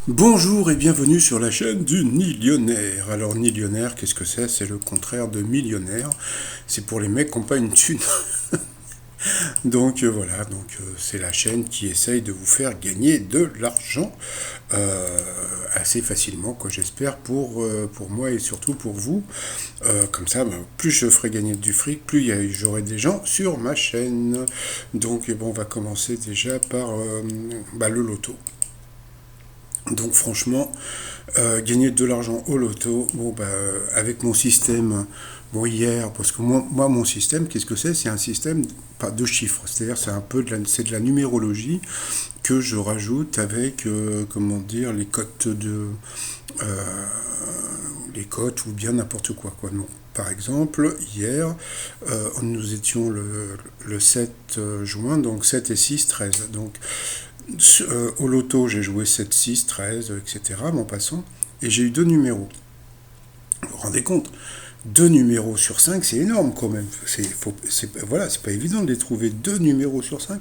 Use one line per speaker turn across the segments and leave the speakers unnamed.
Bonjour et bienvenue sur la chaîne du Nillionnaire. Alors Nillionnaire, qu'est-ce que c'est? C'est le contraire de millionnaire. C'est pour les mecs qui n'ont pas une thune. Voilà, c'est la chaîne qui essaye de vous faire gagner de l'argent assez facilement, quoi, j'espère, pour moi et surtout pour vous. Comme ça, plus je ferai gagner du fric, plus j'aurai des gens sur ma chaîne. On va commencer déjà par le loto. Donc franchement, gagner de l'argent au loto, avec mon système, bon hier, parce que moi mon système, qu'est-ce que c'est? C'est un système pas de chiffres, c'est-à-dire c'est un peu c'est de la numérologie que je rajoute avec, comment dire, euh, les cotes ou bien n'importe quoi, quoi. Non. Par exemple, hier, nous étions le 7 juin, donc 7 et 6, 13. Au loto, j'ai joué 7, 6, 13, etc. Mon passant. Et j'ai eu deux numéros. Vous vous rendez compte? Deux numéros sur 5, c'est énorme quand même. Voilà, c'est pas évident de les trouver. Deux numéros sur 5.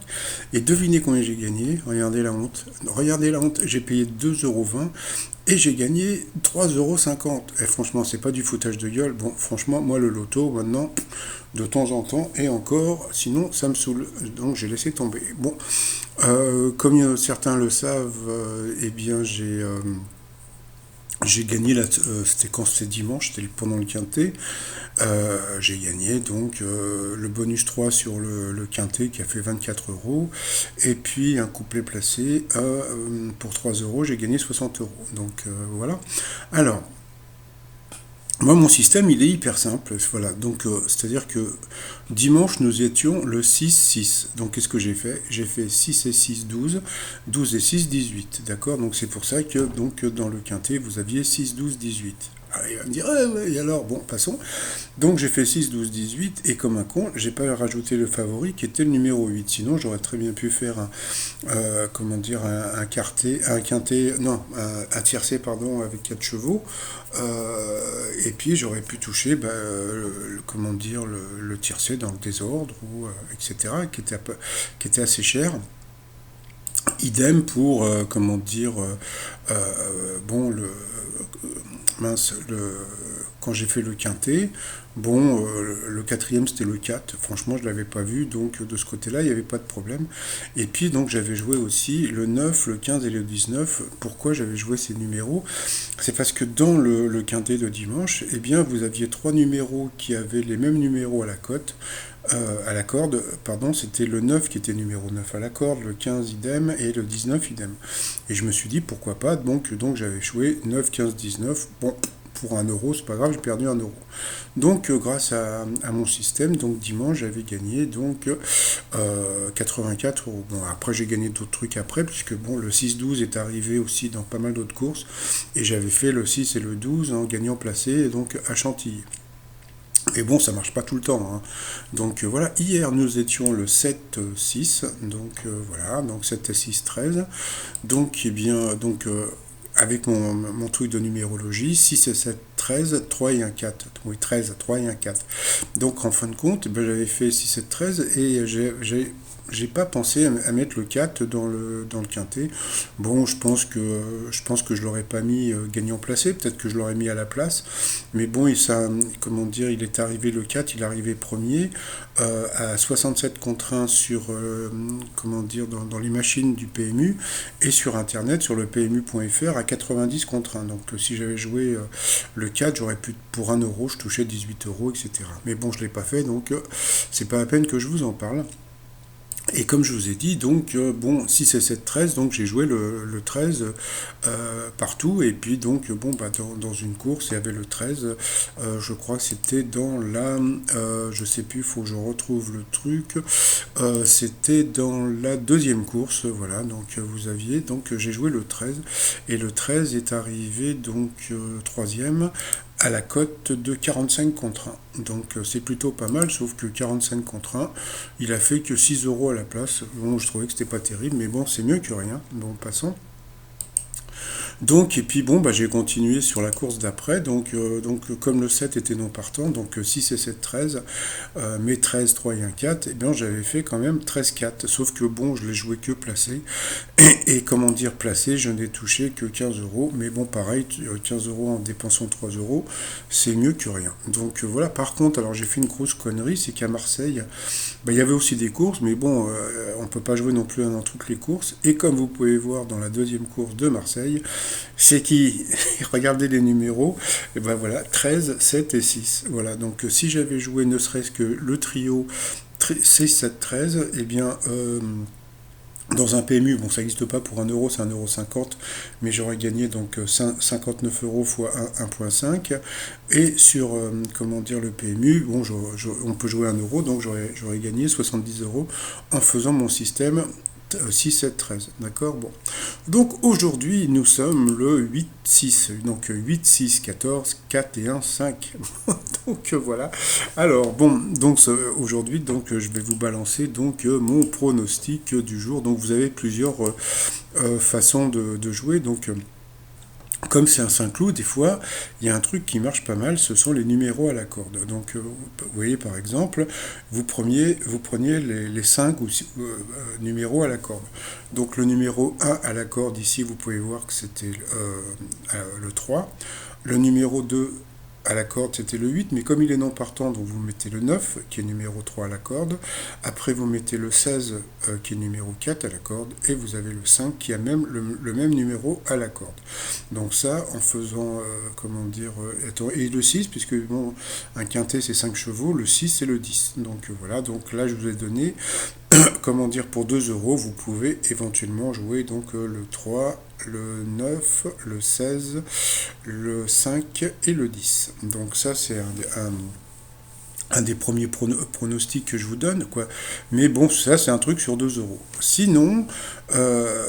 Et devinez combien j'ai gagné. Regardez la honte. Regardez la honte. J'ai payé 2,20 € et j'ai gagné 3,50 €. Et franchement, c'est pas du foutage de gueule. Bon, franchement, moi, le loto, maintenant, de temps en temps, et encore, sinon, ça me saoule. Donc, j'ai laissé tomber. Bon, comme certains le savent, eh bien, j'ai gagné, c'était quand c'était dimanche, c'était pendant le quintet. J'ai gagné le bonus 3 sur le quintet qui a fait 24 €. Et puis un couplet placé pour 3 €, j'ai gagné 60 €. Voilà. Alors, moi, mon système, il est hyper simple. Voilà. C'est-à-dire que dimanche, nous étions le 6-6. Donc, qu'est-ce que j'ai fait? J'ai fait 6 et 6, 12. 12 et 6, 18. D'accord? Donc, c'est pour ça que dans le quintet, vous aviez 6, 12, 18. Alors, il va me dire, ah, ouais, et alors, bon, passons. Donc, j'ai fait 6, 12, 18. Et comme un con, j'ai pas rajouté le favori qui était le numéro 8. Sinon, j'aurais très bien pu faire comment dire, un quintet, non, un tiercé, pardon, avec 4 chevaux. Et puis j'aurais pu toucher, comment dire, le tiercé dans le désordre, etc., qui était assez cher. Idem pour, comment dire, bon, mince, quand j'ai fait le quintet, bon, le quatrième c'était le 4, franchement je l'avais pas vu, donc de ce côté-là il n'y avait pas de problème. Et puis donc j'avais joué aussi le 9, le 15 et le 19. Pourquoi j'avais joué ces numéros? C'est parce que dans le quintet de dimanche, eh bien vous aviez trois numéros qui avaient les mêmes numéros à la cote, à la corde, pardon, c'était le 9 qui était numéro 9 à la corde, le 15 idem et le 19 idem. Et je me suis dit pourquoi pas, donc j'avais joué 9, 15, 19, bon, pour 1 €, c'est pas grave, j'ai perdu 1 €. Grâce à mon système, donc dimanche, j'avais gagné 84 €. Bon, après, j'ai gagné d'autres trucs après, puisque bon, le 6-12 est arrivé aussi dans pas mal d'autres courses, et j'avais fait le 6 et le 12 en gagnant placé, et donc à Chantilly. Et bon, ça marche pas tout le temps, hein. Voilà, hier nous étions le 7-6, voilà, donc 7 et 6, 13. Donc, eh bien, avec mon truc de numérologie, 6 et 7, 13, 3 et un 4. Oui, 13, 3 et un 4. Donc en fin de compte, j'avais fait 6 et 13 et j'ai pas pensé à mettre le 4 dans le quintet. Bon, je pense que je l'aurais pas mis gagnant placé, peut-être que je l'aurais mis à la place. Mais bon, comment dire, il est arrivé le 4, il est arrivé premier à 67 contre 1 sur, comment dire, dans les machines du PMU et sur Internet, sur le PMU.fr à 90 contre 1. Donc si j'avais joué le 4, j'aurais pu, pour 1 €, je touchais 18 €, etc. Mais bon, je ne l'ai pas fait, c'est pas la peine que je vous en parle. Et comme je vous ai dit, bon, 6 et 7, 13, donc j'ai joué le 13 partout. Et puis, dans une course, il y avait le 13, je crois que c'était dans je sais plus, il faut que je retrouve le truc. C'était dans la deuxième course, voilà. Vous aviez, j'ai joué le 13. Et le 13 est arrivé, troisième à la cote de 45 contre 1. C'est plutôt pas mal, sauf que 45 contre 1, il a fait que 6 € à la place. Bon, je trouvais que c'était pas terrible, mais bon, c'est mieux que rien. Bon, passons. Donc, et puis bon, bah, j'ai continué sur la course d'après. Donc comme le 7 était non partant, donc 6 et 7, 13, mais 13, 3 et 1, 4, et bien j'avais fait quand même 13, 4. Sauf que bon, je l'ai joué que placé. Et comment dire placé, je n'ai touché que 15 euros. Mais bon, pareil, 15 euros en dépensant 3 euros, c'est mieux que rien. Donc voilà, par contre, alors j'ai fait une grosse connerie, c'est qu'à Marseille, bah, il y avait aussi des courses, mais bon, on ne peut pas jouer non plus dans toutes les courses. Et comme vous pouvez voir dans la deuxième course de Marseille, c'est qui, regardez les numéros, et ben voilà, 13, 7 et 6. Voilà, donc si j'avais joué ne serait-ce que le trio 6, 7, 13, eh bien, dans un PMU, bon ça n'existe pas pour 1 euro, c'est 1,50 €, mais j'aurais gagné donc 59 euros fois 1,5. Et sur comment dire le PMU, bon, on peut jouer 1 euro, donc j'aurais gagné 70 euros en faisant mon système 6, 7, 13. D'accord. Bon. Donc aujourd'hui, nous sommes le 8, 6. Donc 8, 6, 14, 4 et 1, 5. Donc voilà. Alors bon, donc aujourd'hui, donc je vais vous balancer donc mon pronostic du jour. Donc vous avez plusieurs façons de jouer. Donc comme c'est un 5 clous, des fois, il y a un truc qui marche pas mal, ce sont les numéros à la corde. Donc, vous voyez, par exemple, vous preniez les 5 numéros à la corde. Donc, le numéro 1 à la corde, ici, vous pouvez voir que c'était le 3. Le numéro 2 à la corde, c'était le 8, mais comme il est non partant, donc vous mettez le 9, qui est numéro 3 à la corde. Après, vous mettez le 16, qui est numéro 4 à la corde, et vous avez le 5, qui a même le même numéro à la corde. Donc ça, en faisant, comment dire, et le 6, puisque bon, un quintet c'est 5 chevaux, le 6 c'est le 10. Donc voilà, donc là je vous ai donné, comment dire, pour 2 euros, vous pouvez éventuellement jouer donc le 3, le 9, le 16, le 5 et le 10. Donc ça c'est un des premiers pronostics que je vous donne, quoi. Mais bon, ça, c'est un truc sur 2 euros. Sinon,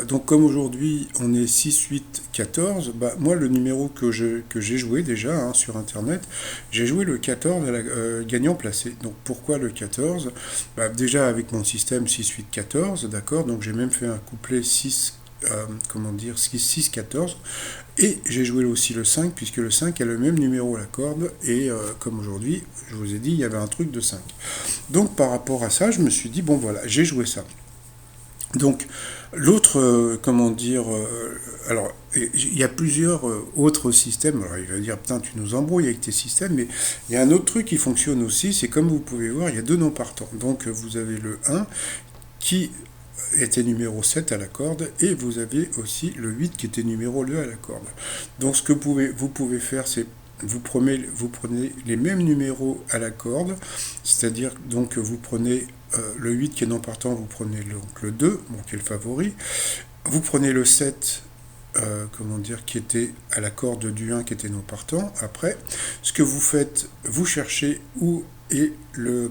donc comme aujourd'hui, on est 6, 8, 14, bah, moi, le numéro que j'ai joué déjà hein, sur Internet, j'ai joué le 14 gagnant placé. Donc pourquoi le 14? Bah, déjà avec mon système 6, 8, 14, d'accord. Donc j'ai même fait un couplet 6, comment dire, 6, 14. Et j'ai joué aussi le 5, puisque le 5 a le même numéro à la corde, et comme aujourd'hui, je vous ai dit, il y avait un truc de 5. Donc par rapport à ça, je me suis dit, bon voilà, j'ai joué ça. Donc l'autre, comment dire, alors il y a plusieurs autres systèmes, alors il va dire, putain, tu nous embrouilles avec tes systèmes, mais il y a un autre truc qui fonctionne aussi, c'est comme vous pouvez voir, il y a deux non partants. Donc vous avez le 1 qui était numéro 7 à la corde, et vous avez aussi le 8 qui était numéro 2 à la corde. Donc ce que vous pouvez faire, c'est vous prenez les mêmes numéros à la corde, c'est-à-dire donc vous prenez le 8 qui est non partant, vous prenez donc le 2, bon, qui est le favori, vous prenez le 7, comment dire, qui était à la corde du 1 qui était non partant. Après, ce que vous faites, vous cherchez où est le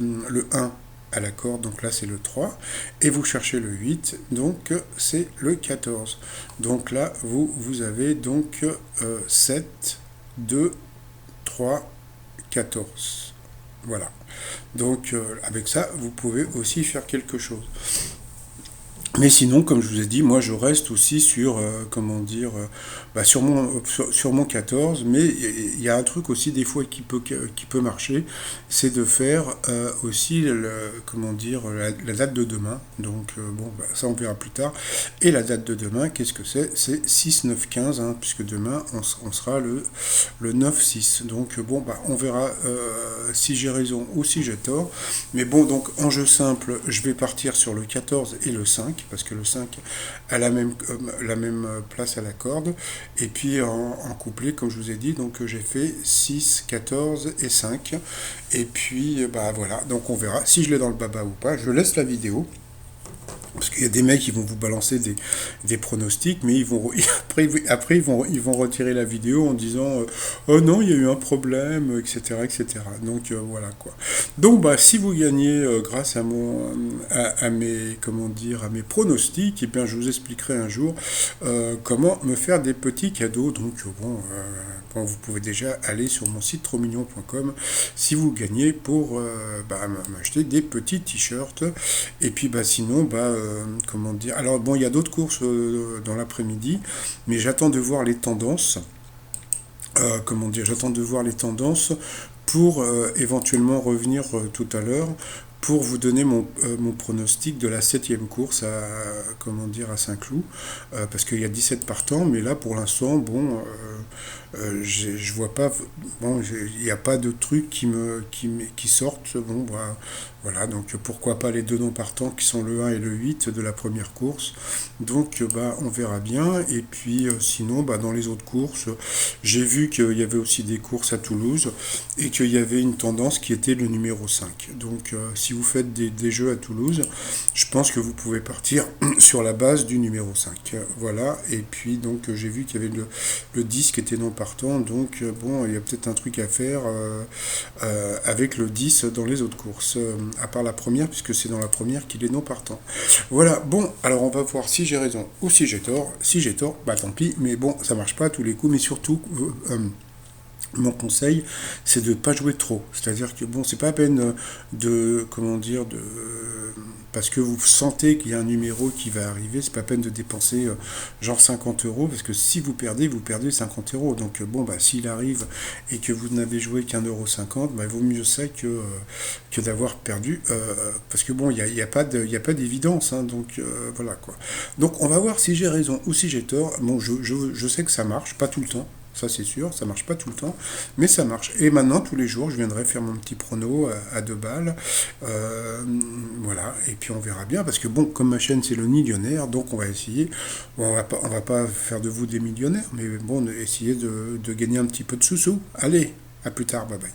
1 à la corde, donc là c'est le 3, et vous cherchez le 8, donc c'est le 14. Donc là, vous avez donc 7, 2, 3, 14. Voilà. Donc avec ça, vous pouvez aussi faire quelque chose. Mais sinon, comme je vous ai dit, moi je reste aussi sur, comment dire, bah, sur mon 14, mais il y a un truc aussi des fois qui peut marcher, c'est de faire aussi, comment dire, la date de demain. Donc bon, bah, ça on verra plus tard. Et la date de demain, qu'est-ce que c'est? C'est 6, 9, 15, hein, puisque demain on sera le 9, 6. Donc bon, bah, on verra si j'ai raison ou si j'ai tort. Mais bon, donc en jeu simple, je vais partir sur le 14 et le 5, parce que le 5 a la même place à la corde. Et puis en couplet, comme je vous ai dit, donc j'ai fait 6, 14 et 5. Et puis bah voilà, donc on verra si je l'ai dans le baba ou pas. Je laisse la vidéo. Parce qu'il y a des mecs qui vont vous balancer des pronostics, mais après ils vont retirer la vidéo en disant oh non, il y a eu un problème, etc. etc. Donc voilà quoi. Donc bah si vous gagnez grâce à mes comment dire à mes pronostics, et bien je vous expliquerai un jour comment me faire des petits cadeaux. Donc bon, vous pouvez déjà aller sur mon site trosmignon.com si vous gagnez pour m'acheter des petits t-shirts. Et puis bah sinon comment dire. Alors bon, il y a d'autres courses dans l'après-midi, mais j'attends de voir les tendances. Comment dire, j'attends de voir les tendances pour éventuellement revenir tout à l'heure pour vous donner mon pronostic de la septième course à, comment dire, à Saint-Cloud, parce qu'il y a 17 partants, mais là pour l'instant, bon, je vois pas, bon, il n'y a pas de trucs qui sortent, bon, voilà, donc pourquoi pas les deux non partants qui sont le 1 et le 8 de la première course, donc bah, on verra bien, et puis sinon, bah, dans les autres courses, j'ai vu qu'il y avait aussi des courses à Toulouse, et qu'il y avait une tendance qui était le numéro 5. Donc si vous faites des jeux à Toulouse, je pense que vous pouvez partir sur la base du numéro 5. Voilà, et puis donc j'ai vu qu'il y avait le 10 qui était non partant, donc bon, il y a peut-être un truc à faire avec le 10 dans les autres courses, à part la première, puisque c'est dans la première qu'il est non partant. Voilà, bon, alors on va voir si j'ai raison ou si j'ai tort. Si j'ai tort, bah tant pis, mais bon, ça marche pas à tous les coups, mais surtout... mon conseil, c'est de ne pas jouer trop. C'est-à-dire que bon, c'est pas à peine de, comment dire, parce que vous sentez qu'il y a un numéro qui va arriver, c'est pas à peine de dépenser genre 50 euros, parce que si vous perdez 50 euros. Donc bon, bah s'il arrive et que vous n'avez joué qu'1,50 €, bah, il vaut mieux ça que d'avoir perdu, parce que bon, il y a pas d'évidence, hein, donc voilà quoi. Donc on va voir si j'ai raison ou si j'ai tort. Bon, je sais que ça marche, pas tout le temps. Ça c'est sûr, ça marche pas tout le temps, mais ça marche. Et maintenant, tous les jours, je viendrai faire mon petit prono à 2 balles. Voilà, et puis on verra bien, parce que bon, comme ma chaîne c'est le millionnaire, donc on va essayer, bon, on va pas faire de vous des millionnaires, mais bon, essayer de gagner un petit peu de sous-sous. Allez, à plus tard, bye bye.